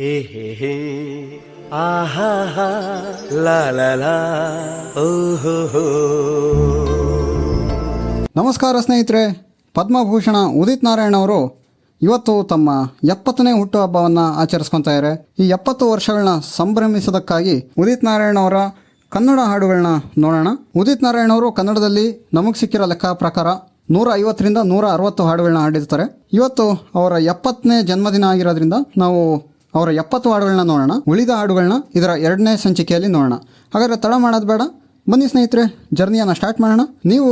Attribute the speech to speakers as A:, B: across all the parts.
A: ಏ ಹೇ ಹೇ ಆಹಾ ಹಾ ಲಾ ಲಾ ಲಾ ಓಹೋ ಹೋ.
B: ನಮಸ್ಕಾರ ಸ್ನೇಹಿತರೆ, ಪದ್ಮಭೂಷಣ ಉದಿತ್ ನಾರಾಯಣ್ ಅವರು ಇವತ್ತು ತಮ್ಮ 70ನೇ ಹುಟ್ಟುಹಬ್ಬವನ್ನು ಆಚರಿಸ್ಕೊತಾ ಇದ್ದಾರೆ. ಈ 70 ವರ್ಷಗಳನ್ನ ಸಂಭ್ರಮಿಸೋದಕ್ಕಾಗಿ ಉದಿತ್ ನಾರಾಯಣ್ ಅವರ ಕನ್ನಡ ಹಾಡುಗಳನ್ನ ನೋಡೋಣ. ಉದಿತ್ ನಾರಾಯಣ್ ಅವರು ಕನ್ನಡದಲ್ಲಿ ನಮಗೆ ಸಿಕ್ಕಿರೋ ಲೆಕ್ಕ ಪ್ರಕಾರ 150ರಿಂದ 160 ಹಾಡುಗಳನ್ನ ಹಾಡಿರ್ತಾರೆ. ಇವತ್ತು ಅವರ 70ನೇ ಜನ್ಮದಿನ ಆಗಿರೋದ್ರಿಂದ ನಾವು ಅವರ 70 ಹಾಡುಗಳನ್ನ ನೋಡೋಣ. ಉಳಿದ ಹಾಡುಗಳನ್ನ ಇದರ 2ನೇ ಸಂಚಿಕೆಯಲ್ಲಿ ನೋಡೋಣ. ಹಾಗಾದರೆ ತಡ ಮಾಡೋದು ಬೇಡ, ಬನ್ನಿ ಸ್ನೇಹಿತರೆ, ಜರ್ನಿಯನ್ನು ಸ್ಟಾರ್ಟ್ ಮಾಡೋಣ. ನೀವು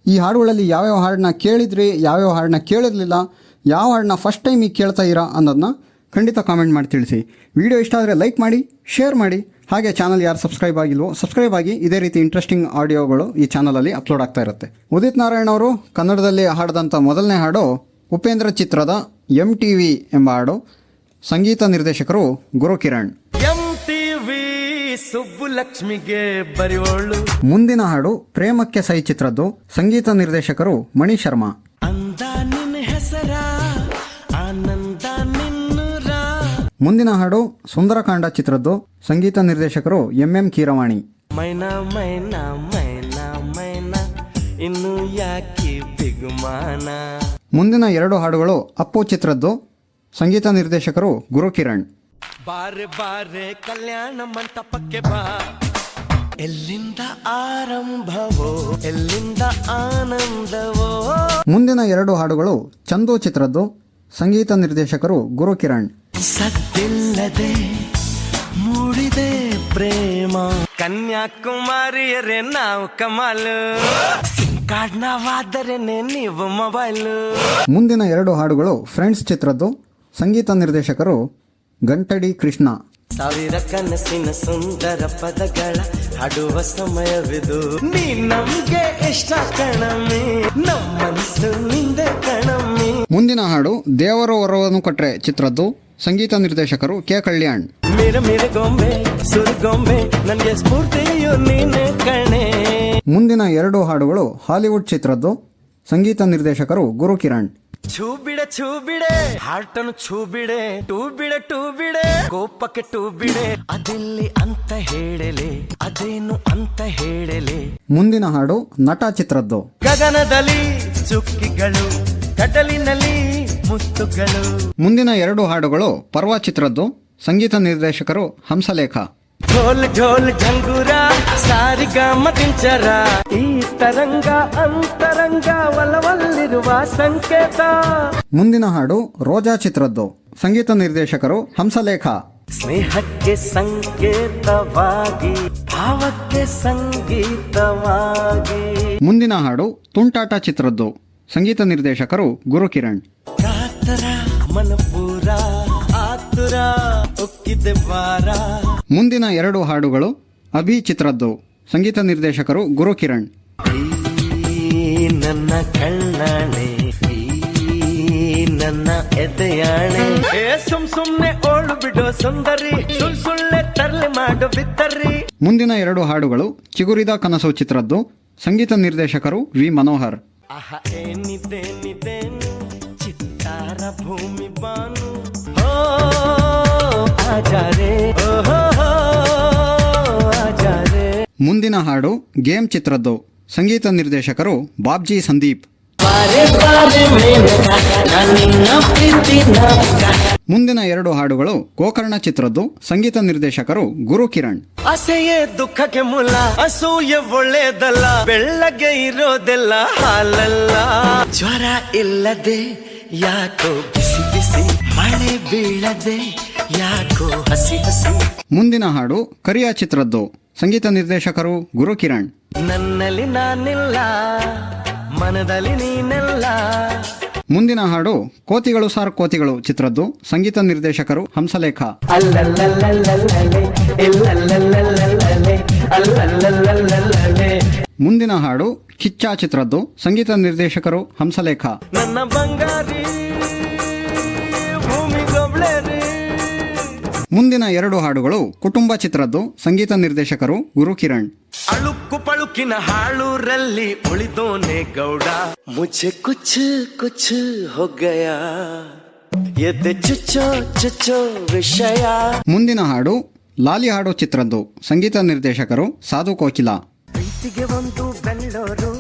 B: ಈ ಹಾಡುಗಳಲ್ಲಿ ಯಾವ್ಯಾವ ಹಾಡನ್ನ ಕೇಳಿದ್ರಿ, ಯಾವ್ಯಾವ ಹಾಡನ್ನ ಕೇಳಿರಲಿಲ್ಲ, ಯಾವ ಹಾಡನ್ನ ಫಸ್ಟ್ ಟೈಮ್ ಈಗ ಕೇಳ್ತಾ ಇರಾ ಅನ್ನೋದನ್ನ ಖಂಡಿತ ಕಾಮೆಂಟ್ ಮಾಡಿ ತಿಳಿಸಿ. ವಿಡಿಯೋ ಇಷ್ಟ ಆದರೆ ಲೈಕ್ ಮಾಡಿ, ಶೇರ್ ಮಾಡಿ. ಹಾಗೆ ಚಾನಲ್ ಯಾರು ಸಬ್ಸ್ಕ್ರೈಬ್ ಆಗಿಲ್ವೋ ಸಬ್ಸ್ಕ್ರೈಬ್ ಆಗಿ. ಇದೇ ರೀತಿ ಇಂಟ್ರೆಸ್ಟಿಂಗ್ ಆಡಿಯೋಗಳು ಈ ಚಾನಲಲ್ಲಿ ಅಪ್ಲೋಡ್ ಆಗ್ತಾ ಇರುತ್ತೆ. ಉದಿತ್ ನಾರಾಯಣ್ ಅವರು ಕನ್ನಡದಲ್ಲಿ ಹಾಡಿದಂಥ ಮೊದಲನೇ ಹಾಡು ಉಪೇಂದ್ರ ಚಿತ್ರದ MTV ಎಂಬ ಹಾಡು. ಸಂಗೀತ ನಿರ್ದೇಶಕರು ಗುರುಕಿರಣ್.
A: MTV ಸುಬ್ಬುಲಕ್ಷ್ಮಿಗೆ ಬರಿವೋಳು.
B: ಮುಂದಿನ ಹಾಡು ಪ್ರೇಮಕ್ಕೆ ಸೈ ಚಿತ್ರದ್ದು. ಸಂಗೀತ ನಿರ್ದೇಶಕರು ಮಣಿ ಶರ್ಮಾ.
A: ಅಂದ ನಿನ್ನ ಹೆಸರ ಆನಂದ ನಿನ್ನೂರ.
B: ಮುಂದಿನ ಹಾಡು ಸುಂದರಕಾಂಡ ಚಿತ್ರದ್ದು. ಸಂಗೀತ ನಿರ್ದೇಶಕರು MM ಕೀರವಾಣಿ.
A: ಮೈನಾ ಮೈನಾ ಮೈನಾ ಮೈನಾ ಇನ್ನು ಯಾಕೆ ಬಿಗುಮಾನ.
B: ಮುಂದಿನ 2 ಹಾಡುಗಳು ಅಪ್ಪು ಚಿತ್ರದ್ದು. ಸಂಗೀತ ನಿರ್ದೇಶಕರು ಗುರುಕಿರಣ್.
A: ಬಾರೆ ಬಾರೆ ಕಲ್ಯಾಣ ಮಂಟಪಕ್ಕೆ ಬಾ, ಎಲ್ಲಿಂದ ಆರಂಭವೋ ಎಲ್ಲಿಂದ ಆನಂದವೋ.
B: ಮುಂದಿನ 2 ಹಾಡುಗಳು ಚಂದು ಚಿತ್ರದ್ದು. ಸಂಗೀತ ನಿರ್ದೇಶಕರು ಗುರುಕಿರಣ್.
A: ಸದ್ದಿಲ್ಲದೆ ಮೂಡಿದೆ ಪ್ರೇಮ, ಕನ್ಯಾಕುಮಾರಿಯರೇ ನಾವು ಕಮಾಲು, ಕಾಡ್ನವಾದರೇನೆ ನೀವು ಮೊಬೈಲು.
B: ಮುಂದಿನ 2 ಹಾಡುಗಳು ಫ್ರೆಂಡ್ಸ್ ಚಿತ್ರದ್ದು. ಸಂಗೀತ ನಿರ್ದೇಶಕರು ಗಂಟಡಿ ಕೃಷ್ಣ.
A: ಸಾವಿರ ಕನಸಿನ ಸುಂದರ ಪದಗಳ ಹಾಡುವ ಸಮಯವಿದು, ನೀ ನಮ್ಗೆ ಇಷ್ಟ ಕಣಮೆ, ನಮ್ಮ ಮನಸ್ಸು ನಿಂದೆ ಕಣಮೆ.
B: ಮುಂದಿನ ಹಾಡು ದೇವರು ವರವನ್ನು ಕೊಟ್ರೆ ಚಿತ್ರದ್ದು. ಸಂಗೀತ ನಿರ್ದೇಶಕರು ಕೆ ಕಲ್ಯಾಣ್.
A: ಮೇರೆ ಮೇರೆ ಗೊಂಬೆ ಸುರಿಗೊಂಬೆ ನನಗೆ ಸ್ಫೂರ್ತಿಯು ನೀನೆ ಕಣೆ.
B: ಮುಂದಿನ 2 ಹಾಡುಗಳು ಹಾಲಿವುಡ್ ಚಿತ್ರದ್ದು. ಸಂಗೀತ ನಿರ್ದೇಶಕರು ಗುರುಕಿರಣ್.
A: ಛೂ ಬಿಡೆ ಹಾರ್ಟನ್ನು ಛೂ ಬಿಡೆ, ಟೂ ಬಿಡೆ ಕೋಪಕ್ಕೆ ಟೂ ಬಿಡೆ, ಅದೆಲ್ಲಿ ಅಂತ ಹೇಳಲೆ ಅದೇನು ಅಂತ ಹೇಳಲೆ.
B: ಮುಂದಿನ ಹಾಡು ನಟ ಚಿತ್ರದ್ದು.
A: ಗಗನದಲ್ಲಿ ಚುಕ್ಕಿಗಳು, ಕಡಲಿನಲ್ಲಿ ಮುತ್ತುಗಳು.
B: ಮುಂದಿನ 2 ಹಾಡುಗಳು ಪರ್ವ ಚಿತ್ರದ್ದು. ಸಂಗೀತ ನಿರ್ದೇಶಕರು ಹಂಸಲೇಖ.
A: ಢೋಲ್ ಢೋಲ್ ಢಂಗುರ ಸಾರಿಗಮ ದಿಂಚರ, ಈ ತರಂಗ ಅಂತರಂಗ ಒಲವಲ್ಲಿರುವ ಸಂಕೇತ.
B: ಮುಂದಿನ ಹಾಡು ರೋಜಾ ಚಿತ್ರದ್ದು. ಸಂಗೀತ ನಿರ್ದೇಶಕರು ಹಂಸಲೇಖ.
A: ಸ್ನೇಹಕ್ಕೆ ಸಂಕೇತವಾಗಿ, ಭಾವಕ್ಕೆ ಸಂಗೀತವಾಗಿ.
B: ಮುಂದಿನ ಹಾಡು ತುಂಟಾಟ ಚಿತ್ರದ್ದು. ಸಂಗೀತ ನಿರ್ದೇಶಕರು ಗುರುಕಿರಣ್.
A: ಕಾತರ ಮನಪೂರ ಆತುರ ಒಕ್ಕಿದೆ ವಾರ.
B: ಮುಂದಿನ 2 ಹಾಡುಗಳು ಅಭಿ ಚಿತ್ರದ್ದು. ಸಂಗೀತ ನಿರ್ದೇಶಕರು ಗುರುಕಿರಣ್.
A: ಈ ನನ್ನ ಕಣ್ಣಾಣೆ, ಈ ನನ್ನ ಎದೆಯಾಣೆ, ಸುಮ್ನೆ ಓಳು ಬಿಡೋ ಸುಂದರಿ, ಸುಳ್ಳೆ ತರ್ಲೆ ಮಾಡೋ ಬಿತ್ತರಿ.
B: ಮುಂದಿನ 2 ಹಾಡುಗಳು ಚಿಗುರಿದ ಕನಸು ಚಿತ್ರದ್ದು. ಸಂಗೀತ ನಿರ್ದೇಶಕರು ವಿ ಮನೋಹರ್.
A: ಆಹ ಏನಿದೇನಿದೇನು ಚಿತ್ತಾರ ಭೂಮಿ ಬಾನು, ಓ ಆಜಾರೆ ಓಹೋ ಆಜಾರೆ.
B: ಮುಂದಿನ ಹಾಡು ಗೇಮ್ ಚಿತ್ರದ್ದು. ಸಂಗೀತ ನಿರ್ದೇಶಕರು ಬಾಬ್ಜಿ ಸಂದೀಪ್. ಮುಂದಿನ 2 ಹಾಡುಗಳು ಗೋಕರ್ಣ ಚಿತ್ರದ್ದು. ಸಂಗೀತ ನಿರ್ದೇಶಕರು ಗುರುಕಿರಣ್.
A: ಅಸೆಯೇ ದುಃಖಕ್ಕೆ ಮೂಲ, ಅಸೂಯೆ ಒಳ್ಳೆಯದಲ್ಲ, ಬೆಳ್ಳಗೆ ಇರೋದೆಲ್ಲ ಹಾಲಲ್ಲ. ಜ್ವರ ಇಲ್ಲದೆ ಯಾಕೋ ಬಿಸಿ ಬಿಸಿ, ಮಳೆ ಬೀಳದೆ ಯಾಕೋ ಹಸಿ ಹಸಿ.
B: ಮುಂದಿನ ಹಾಡು ಕರಿಯ ಚಿತ್ರದ್ದು. ಸಂಗೀತ ನಿರ್ದೇಶಕರು ಗುರುಕಿರಣ್.
A: ನನ್ನಲ್ಲಿ ನಾನಿಲ್ಲ, ಮನದಲ್ಲಿ ನೀನೆಲ್ಲ.
B: ಮುಂದಿನ ಹಾಡು ಕೋತಿಗಳು ಸಾರ್ ಕೋತಿಗಳು ಚಿತ್ರದ್ದು. ಸಂಗೀತ ನಿರ್ದೇಶಕರು ಹಂಸಲೇಖ. ಮುಂದಿನ ಹಾಡು ಕಿಚ್ಚ ಚಿತ್ರದ್ದು. ಸಂಗೀತ ನಿರ್ದೇಶಕರು ಹಂಸಲೇಖ.
A: ನನ್ನ ಬಂಗಾರಿ ಭೂಮಿಗೊಬ್ಳೆ ರೀ.
B: ಮುಂದಿನ 2 ಹಾಡುಗಳು ಕುಟುಂಬ ಚಿತ್ರದ್ದು. ಸಂಗೀತ ನಿರ್ದೇಶಕರು ಗುರುಕಿರಣ್.
A: ಅಳುಕು ಪಳುಕಿನ ಹಾಳೂರಲ್ಲಿ ಉಳಿದೋನೆ ಗೌಡ, ಮುझे ಕುಚ್ ಕುಚ್ ಹೋ ಗಯಾ, ಎದೆ ಚುಚ್ಚೋ ಚುಚ್ಚೋ ವಿಷಯ.
B: ಮುಂದಿನ ಹಾಡು ಲಾಲಿ ಹಾಡು ಚಿತ್ರದ್ದು. ಸಂಗೀತ ನಿರ್ದೇಶಕರು ಸಾಧು ಕೋಕಿಲ.
A: ಪ್ರೀತಿಗೆ ಒಂದು ಬೆಂಗಳೂರು,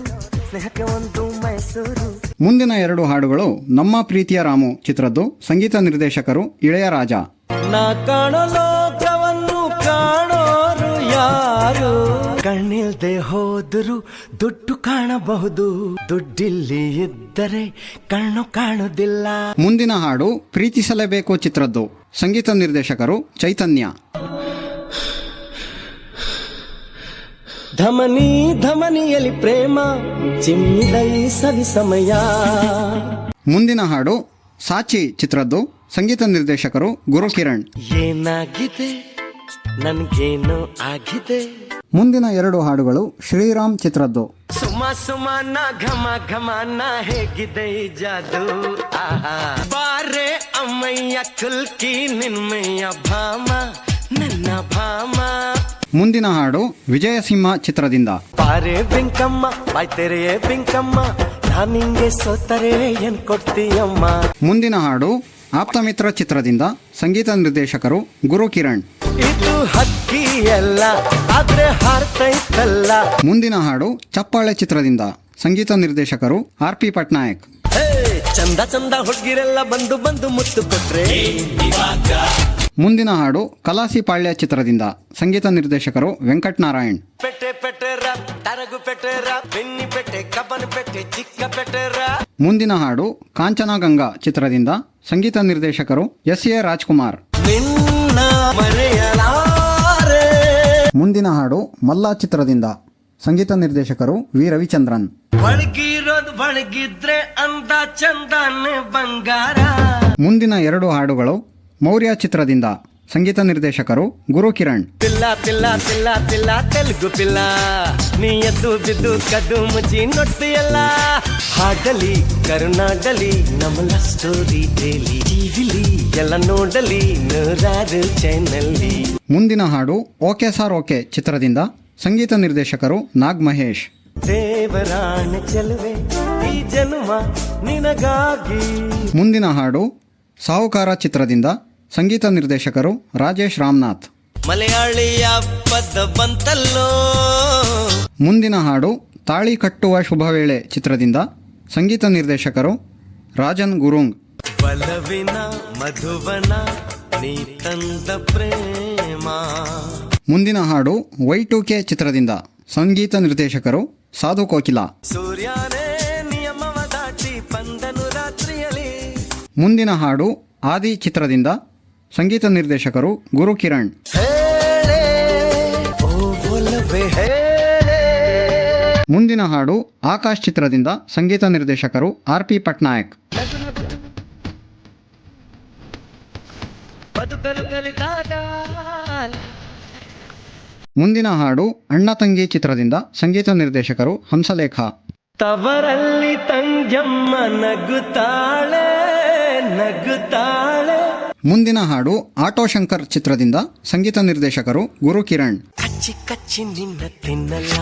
A: ಸ್ನೇಹಕ್ಕೆ ಒಂದು ಮೈಸೂರು.
B: ಮುಂದಿನ 2 ಹಾಡುಗಳು ನಮ್ಮ ಪ್ರೀತಿಯ ರಾಮು ಚಿತ್ರದ್ದು. ಸಂಗೀತ ನಿರ್ದೇಶಕರು ಇಳೆಯರಾಜ.
A: ನಾ ಕಾಣೋ ಲೋಕವನ್ನು ಕಾಣೋರು ಯಾರು, ಕಣ್ಣಿಲ್ದೆ ಹೋದರು ದುಡ್ಡು ಕಾಣಬಹುದು, ದುಡ್ಡಿಲ್ಲಿ ಇದ್ದರೆ ಕಣ್ಣು ಕಾಣುವುದಿಲ್ಲ.
B: ಮುಂದಿನ ಹಾಡು ಪ್ರೀತಿಸಲೇಬೇಕು ಚಿತ್ರದ್ದು. ಸಂಗೀತ ನಿರ್ದೇಶಕರು ಚೈತನ್ಯ.
A: ಧಮನಿ ಧಮನಿಯಲ್ಲಿ ಪ್ರೇಮ ಚಿಮ್ಮಿದ ಈ ಸವಿ ಸಮಯ.
B: ಮುಂದಿನ ಹಾಡು ಸಾಚಿ ಚಿತ್ರದ್ದು. ಸಂಗೀತ ನಿರ್ದೇಶಕರು ಗುರುಕಿರಣ್.
A: ಏನಾಗಿದೆ ನನ್ಗೇನು ಆಗಿದೆ.
B: ಮುಂದಿನ 2 ಹಾಡುಗಳು ಶ್ರೀರಾಮ್ ಚಿತ್ರದ್ದು.
A: ಸುಮ ಸುಮನ ಘಮ ಘಮನ ಹೇಗಿದೆ ಈ ಜಾದು, ಆಹಾ ಬಾರೆ ಅಮ್ಮಯ್ಯ ಕುಲ್ಕಿ ನಿನ್ಮಯ್ಯ ಭಾಮ ನನ್ನ ಭಾಮ.
B: ಮುಂದಿನ ಹಾಡು ವಿಜಯಸಿಂಹ ಚಿತ್ರದಿಂದ.
A: ಪಾರೆ ಬೆಂಕಮ್ಮ ಬಾಯ್ತೆರೆಯೇ ಬೆಂಕಮ್ಮ, ನಾನಿಂಗೆ ಸೋತರೆ ಏನ್ ಕೊಡ್ತೀಯಮ್ಮ.
B: ಮುಂದಿನ ಹಾಡು ಆಪ್ತಮಿತ್ರ ಚಿತ್ರದಿಂದ. ಸಂಗೀತ ನಿರ್ದೇಶಕರು ಗುರುಕಿರಣ್.
A: ಇದು ಹಕ್ಕಿ ಅಲ್ಲ ಆದ್ರೆ ಹಾರ್ತೈತಲ್ಲ.
B: ಮುಂದಿನ ಹಾಡು ಚಪ್ಪಾಳೆ ಚಿತ್ರದಿಂದ. ಸಂಗೀತ ನಿರ್ದೇಶಕರು RP ಪಟ್ನಾಯಕ್.
A: ಚಂದ ಚಂದ ಹುಡುಗಿರೆಲ್ಲ ಬಂದು ಬಂದು ಮುತ್ತು ಕೊಟ್ರೆ.
B: ಮುಂದಿನ ಹಾಡು ಕಲಾಸಿ ಪಾಳ್ಯ ಚಿತ್ರದಿಂದ. ಸಂಗೀತ ನಿರ್ದೇಶಕರು ವೆಂಕಟ್ ನಾರಾಯಣ್.
A: ಪೆಟ್ಟೆ ಪೆಟ್ಟೆರ ತರಗು ಪೆಟ್ಟೆರ ಬೆನ್ನಿ ಪೆಟ್ಟೆ ಕಬ್ಬನ್ ಪೆಟ್ಟೆ ಚಿಕ್ಕ ಪೆಟ್ಟೆರ.
B: ಮುಂದಿನ ಹಾಡು ಕಾಂಚನಗಂಗಾ ಚಿತ್ರದಿಂದ. ಸಂಗೀತ ನಿರ್ದೇಶಕರು SA ರಾಜ್ಕುಮಾರ್.
A: ನಿನ್ನ ಮರೆಯಲಾರೆ.
B: ಮುಂದಿನ ಹಾಡು ಮಲ್ಲ ಚಿತ್ರದಿಂದ. ಸಂಗೀತ ನಿರ್ದೇಶಕರು ವಿ ರವಿಚಂದ್ರನ್.
A: ಒಳಗಿರೋದು ಒಳಗಿದ್ರೆ ಅಂದ ಚಂದನೆ ಬಂಗಾರ.
B: ಮುಂದಿನ 2 ಹಾಡುಗಳು ಮೌರ್ಯ ಚಿತ್ರದಿಂದ. ಸಂಗೀತ ನಿರ್ದೇಶಕರು ಗುರುಕಿರಣ್.
A: ಪಿಲ್ಲ ಪಿಲ್ಲ ಪಿಲ್ಲ ಪಿಲ್ಲ ತೆಲುಗು ಪಿಲ್ಲ, ನೀ ಎದ್ದು ಬಿದ್ದು ಕದ್ದು ಮುಚ್ಚಿ ನೋಡ್ತೀಯಲ್ಲ. ಹಾಡಲಿ ಕರುನಾಡಲಿ ನಮ್ಮಲ ಸ್ಟೋರಿ ಡೈಲಿ, ಟಿವಿಲಿ ಎಲ್ಲ ನೋಡಲಿ ನೂರಾರು ಚಾನಲ್ಲಿ.
B: ಮುಂದಿನ ಹಾಡು ಓಕೆ ಸಾರ್ ಓಕೆ ಚಿತ್ರದಿಂದ. ಸಂಗೀತ ನಿರ್ದೇಶಕರು ನಾಗ್ ಮಹೇಶ್.
A: ದೇವರಾಣ ಚೆಲುವೆ ಈ ಜನ್ಮ ನಿನಗಾಗಿ.
B: ಮುಂದಿನ ಹಾಡು ಸಾಹುಕಾರ ಚಿತ್ರದಿಂದ. ಸಂಗೀತ ನಿರ್ದೇಶಕರು ರಾಜೇಶ್ ರಾಮನಾಥ್.
A: ಮಲಯಾಳಿಯ ಪದ ಬಂತಲ್ಲೋ.
B: ಮುಂದಿನ ಹಾಡು ತಾಳಿ ಕಟ್ಟುವ ಶುಭವೇಳೆ ಚಿತ್ರದಿಂದ. ಸಂಗೀತ ನಿರ್ದೇಶಕರು ರಾಜನ್ ಗುರುಂಗ್.
A: ಬಲವಿನ ಮಧುವನ ನೀ ತಂದ ಪ್ರೇಮ.
B: ಮುಂದಿನ ಹಾಡು Y2K ಚಿತ್ರದಿಂದ. ಸಂಗೀತ ನಿರ್ದೇಶಕರು ಸಾಧು ಕೋಕಿಲ.
A: ಸೂರ್ಯನೇ ನಿಯಮವ ದಾಟಿ ಬಂದನು ರಾತ್ರಿಯಲ್ಲಿ.
B: ಮುಂದಿನ ಹಾಡು ಆದಿ ಚಿತ್ರದಿಂದ. ಸಂಗೀತ ನಿರ್ದೇಶಕರು ಗುರುಕಿರಣ್.
A: ಹೇಳೆ ಓ ಒಲವೇ ಹೇಳೆ.
B: ಮುಂದಿನ ಹಾಡು ಆಕಾಶ್ ಚಿತ್ರದಿಂದ. ಸಂಗೀತ ನಿರ್ದೇಶಕರು RP ಪಟ್ನಾಯಕ್.
A: ಬದುಕಲು ಕಲಿತಾಗ.
B: ಮುಂದಿನ ಹಾಡು ಅಣ್ಣ ತಂಗಿ ಚಿತ್ರದಿಂದ. ಸಂಗೀತ ನಿರ್ದೇಶಕರು ಹಂಸಲೇಖ.
A: ತವರಲ್ಲಿ ತಂಜಮ್ಮ ನಗುತ್ತಾಳೆ ನಗುತ್ತಾಳೆ.
B: ಮುಂದಿನ ಹಾಡು ಆಟೋ ಶಂಕರ್ ಚಿತ್ರದಿಂದ. ಸಂಗೀತ ನಿರ್ದೇಶಕರು ಗುರುಕಿರಣ್.
A: ಕಚ್ಚಿ ಕಚ್ಚಿ ನಿನ್ನ ತಿನ್ನಲ್ಲ,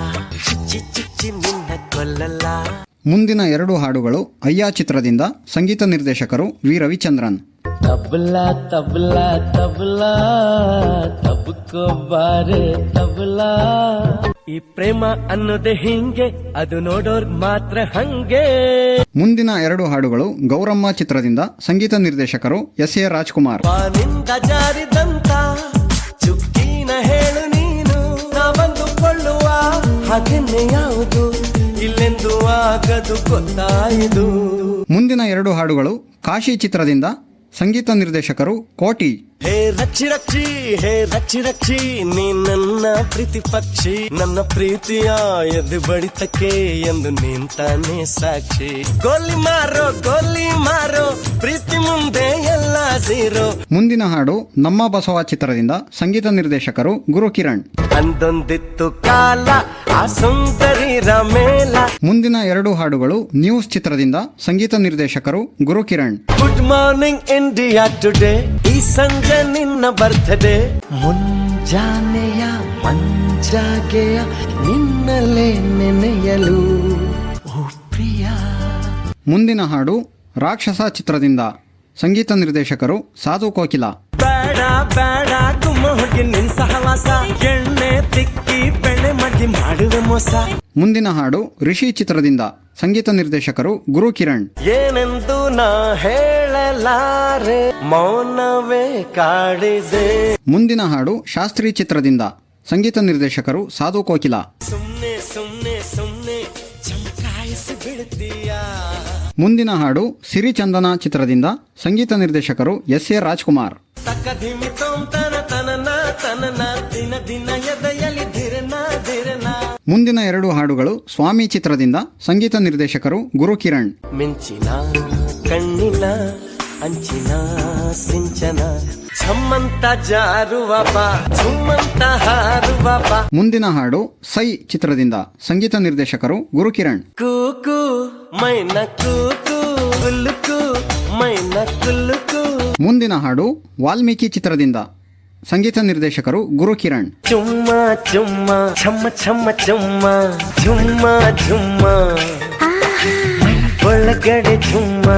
A: ಚುಚ್ಚಿ ಚುಚ್ಚಿ ನಿನ್ನ ಕೊಲ್ಲಲ್ಲ.
B: ಮುಂದಿನ 2 ಹಾಡುಗಳು ಅಯ್ಯ ಚಿತ್ರದಿಂದ. ಸಂಗೀತ ನಿರ್ದೇಶಕರು ವಿ ರವಿಚಂದ್ರನ್.
A: ತಬಲಾ ತಬಲಾ ತಬಲಾ ತಬಕೋ ಬಾರೆ ತಬಲಾ. ಈ ಪ್ರೇಮ ಅನ್ನೋದೇ ಹಿಂಗೆ, ಅದು ನೋಡೋರ್ ಮಾತ್ರ ಹಂಗೆ.
B: ಮುಂದಿನ 2 ಹಾಡುಗಳು ಗೌರಮ್ಮ ಚಿತ್ರದಿಂದ. ಸಂಗೀತ ನಿರ್ದೇಶಕರು SA ರಾಜ್ಕುಮಾರ್.
A: ಬಾನಿಂದ ಜಾರಿದಂತ ಚುಕ್ಕಿನ ಹೇಳು ನೀನು, ನಾವಂದುಕೊಳ್ಳುವ ಹಾಗೆನ್ನೆ ಯಾವುದು ಇಲ್ಲೆಂದು ಆಗದು ಗೊತ್ತಾಯಿತು.
B: ಮುಂದಿನ 2 ಹಾಡುಗಳು ಕಾಶಿ ಚಿತ್ರದಿಂದ. ಸಂಗೀತ ನಿರ್ದೇಶಕರು ಕೋಟಿ.
A: ಹೇ ರಚ್ಚಿ ರಚ್ಚಿ ಹೇ ರಚ್ಚಿ ರಚ್ಚಿ, ನೀ ನನ್ನ ಪ್ರೀತಿ ಪಕ್ಷಿ, ನನ್ನ ಪ್ರೀತಿಯ ಎದು ಬಡಿತಕ್ಕೆ ಎಂದು ನಿಂತಾನೆ ಸಾಕ್ಷಿ. ಗೋಲಿ ಮಾರೋ ಪ್ರೀತಿ ಮುಂದೆ ಎಲ್ಲ ಝೀರೋ.
B: ಮುಂದಿನ ಹಾಡು ನಮ್ಮ ಬಸವ ಚಿತ್ರದಿಂದ. ಸಂಗೀತ ನಿರ್ದೇಶಕರು ಗುರುಕಿರಣ್.
A: ಅಂದೊಂದಿತ್ತು ಕಾಲ ಆ ಸುಂದರಿ ರಮೇಲ.
B: ಮುಂದಿನ 2 ಹಾಡುಗಳು ನ್ಯೂಸ್ ಚಿತ್ರದಿಂದ. ಸಂಗೀತ ನಿರ್ದೇಶಕರು Gurukiran.
A: Good morning India today, ಈ ಸಂಜೆ ನಿನ್ನ ಬರ್ತಡೆ. ಮುಂಜಾನೆಯ ಮಂಜಾಗೆಯ ನಿನ್ನಲೇ ನೆನೆಯಲು ಓ ಪ್ರಿಯ.
B: ಮುಂದಿನ ಹಾಡು ರಾಕ್ಷಸ ಚಿತ್ರದಿಂದ. ಸಂಗೀತ ನಿರ್ದೇಶಕರು ಸಾಧು ಕೋಕಿಲ.
A: ಬೇಡ ಬೇಡ ಗುಮ್ಮ ಹೋಗಿ ನಿನ್ ಸಹವಾಸ, ಎಣ್ಣೆ ತಿಕ್ಕಿ ಬೆಳೆ ಮಡ್ಡಿ ಮಾಡುವೆ ಮೋಸ.
B: ಮುಂದಿನ ಹಾಡು ರಿಷಿ ಚಿತ್ರದಿಂದ. ಸಂಗೀತ ನಿರ್ದೇಶಕರು ಗುರು ಕಿರಣ್.
A: ಏನೆಂದು ನಾ ಹೇಳಲಾರೆ, ಮೌನವೇ ಕಾಡಿದೆ.
B: ಮುಂದಿನ ಹಾಡು ಶಾಸ್ತ್ರಿ ಚಿತ್ರದಿಂದ. ಸಂಗೀತ ನಿರ್ದೇಶಕರು ಸಾಧು ಕೋಕಿಲ.
A: ಸುಮ್ನೆ ಸುಮ್ನೆ ಸುಮ್ನೆ ಚಮಕಾಯಿಸಿ ಬಿಡ್ತೀಯಾ.
B: ಮುಂದಿನ ಹಾಡು ಸಿರಿಚಂದನ ಚಿತ್ರದಿಂದ. ಸಂಗೀತ ನಿರ್ದೇಶಕರು ಎಸ್.ಎ. ರಾಜ್ಕುಮಾರ್.
A: ತಕಧಿಮಿ ತೋಂತನ ತನನ ತನನ ದಿನ ದಿನ ಎದೆಯಲ್ಲಿ ಧಿರನ ಧಿರನ.
B: ಮುಂದಿನ 2 ಹಾಡುಗಳು ಸ್ವಾಮಿ ಚಿತ್ರದಿಂದ. ಸಂಗೀತ ನಿರ್ದೇಶಕರು ಗುರು ಕಿರಣ್.
A: ಮಿಂಚಿನ ಕಣ್ಣಿನ ಅಂಚಿನ ಸಿಂಚನ, ಛಮ್ಮಂತ ಜಾರುವ ಬಾ ಝುಮ್ಮಂತ ಹಾರುವ ಬಾ.
B: ಮುಂದಿನ ಹಾಡು ಸೈ ಚಿತ್ರದಿಂದ. ಸಂಗೀತ ನಿರ್ದೇಶಕರು ಗುರು ಕಿರಣ್.
A: ಕೂಕು ಮೈನ ಕೂಕು ಕುಲುಕು ಮೈನ ಕುಲುಕು.
B: ಮುಂದಿನ ಹಾಡು ವಾಲ್ಮೀಕಿ ಚಿತ್ರದಿಂದ. ಸಂಗೀತ ನಿರ್ದೇಶಕರು ಗುರು ಕಿರಣ್.
A: ಚುಮ್ಮ ಚುಮ್ಮ ಛಮ್ಮ ಛಮ್ಮ ಚುಮ್ಮ ಝುಮ್ಮ ಝುಮ್ಮ ಒಳಗಡೆ ಝುಮ್ಮ.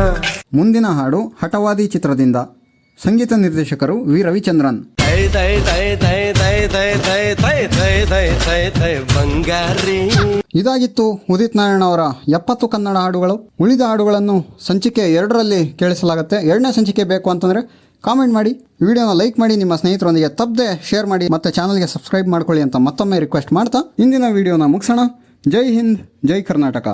B: ಮುಂದಿನ ಹಾಡು ಹಠವಾದಿ ಚಿತ್ರದಿಂದ. ಸಂಗೀತ ನಿರ್ದೇಶಕರು ವಿ ರವಿಚಂದ್ರನ್.
A: ದೈ ದೈ ದೈ ದೈ ದೈ ದೈ ದೈ ದೈ ದೈ ದೈ ದೈ ದೈ ಬಂಗಾರಿ.
B: ಇದಾಗಿತ್ತು ಉದಿತ್ ನಾರಾಯಣ್ ಅವರ 70 ಕನ್ನಡ ಹಾಡುಗಳು. ಉಳಿದ ಹಾಡುಗಳನ್ನು ಸಂಚಿಕೆ 2ರಲ್ಲಿ ಕೇಳಿಸಲಾಗುತ್ತೆ. 2ನೇ ಸಂಚಿಕೆ ಬೇಕು ಅಂತಂದರೆ ಕಾಮೆಂಟ್ ಮಾಡಿ, ವಿಡಿಯೋನ ಲೈಕ್ ಮಾಡಿ, ನಿಮ್ಮ ಸ್ನೇಹಿತರೊಂದಿಗೆ ತಪ್ಪದೆ ಶೇರ್ ಮಾಡಿ, ಮತ್ತೆ ಚಾನಲ್ಗೆ ಸಬ್ಸ್ಕ್ರೈಬ್ ಮಾಡ್ಕೊಳ್ಳಿ ಅಂತ ಮತ್ತೊಮ್ಮೆ ರಿಕ್ವೆಸ್ಟ್ ಮಾಡ್ತಾ ಇಂದಿನ ವಿಡಿಯೋನ ಮುಗಿಸೋಣ. ಜೈ ಹಿಂದ್, ಜೈ ಕರ್ನಾಟಕ.